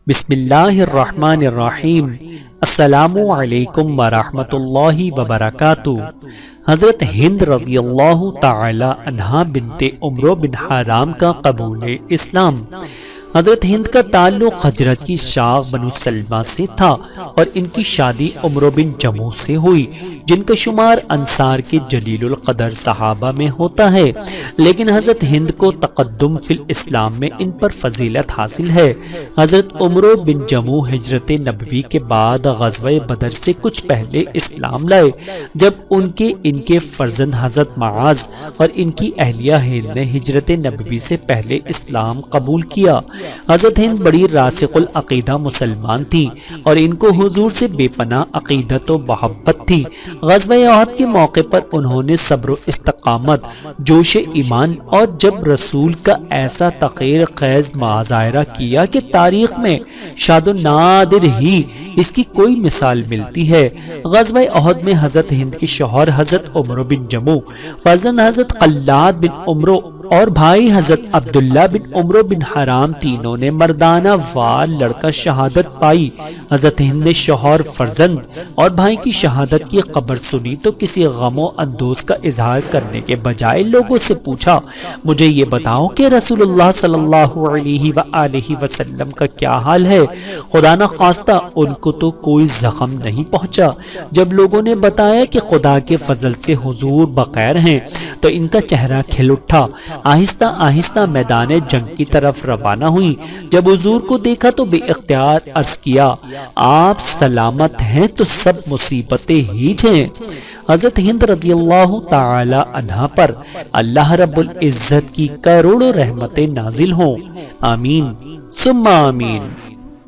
بسم اللہ الرحمن الرحیم۔ السلام علیکم ورحمۃ اللہ وبرکاتہ۔ حضرت ہند رضی اللہ تعالی عنہا بنت عمرو بن حرام کا قبول اسلام۔ حضرت ہند کا تعلق خزرج کی شاخ بنو سلمہ سے تھا اور ان کی شادی عمرو بن جموح سے ہوئی، جن کا شمار انصار کے جلیل القدر صحابہ میں ہوتا ہے، لیکن حضرت ہند کو تقدم فی الاسلام میں ان پر فضیلت حاصل ہے۔ حضرت عمرو بن جموح ہجرت نبوی کے بعد غزوہ بدر سے کچھ پہلے اسلام لائے، جب ان کے فرزند حضرت معاذ اور ان کی اہلیہ ہند نے ہجرت نبوی سے پہلے اسلام قبول کیا۔ حضرت ہند بڑی راسخ العقیدہ مسلمان تھی اور ان کو حضور سے بے پناہ عقیدت و محبت تھی۔ غزوہ احد کے موقع پر انہوں نے صبر و استقامت، جوش ایمان اور جب رسول کا ایسا تقریر خیز مظاہرہ کیا کہ تاریخ میں شاد و نادر ہی اس کی کوئی مثال ملتی ہے۔ غزوہ احد میں حضرت ہند کے شوہر حضرت عمرو بن جموح، فرزند حضرت خلاد بن عمرو اور بھائی حضرت عبداللہ بن عمرو بن حرام تینوں نے مردانہ وار لڑ کر شہادت پائی۔ حضرت ہند نے شوہر، فرزند اور بھائی کی شہادت کی خبر سنی تو کسی غم و اندوز کا اظہار کرنے کے بجائے لوگوں سے پوچھا، مجھے یہ بتاؤ کہ رسول اللہ صلی اللہ علیہ وآلہ وسلم کا کیا حال ہے؟ خدا نخواستہ ان کو تو کوئی زخم نہیں پہنچا۔ جب لوگوں نے بتایا کہ خدا کے فضل سے حضور بخیر ہیں تو ان کا چہرہ کھل اٹھا۔ آہستہ آہستہ میدان جنگ کی طرف روانہ ہوئی۔ جب حضور کو دیکھا تو بے اختیار عرض کیا، آپ سلامت ہیں تو سب مصیبتیں ہی ہیں۔ حضرت ہند رضی اللہ تعالی عنہا پر اللہ رب العزت کی کروڑوں رحمتیں نازل ہوں، آمین ثم آمین۔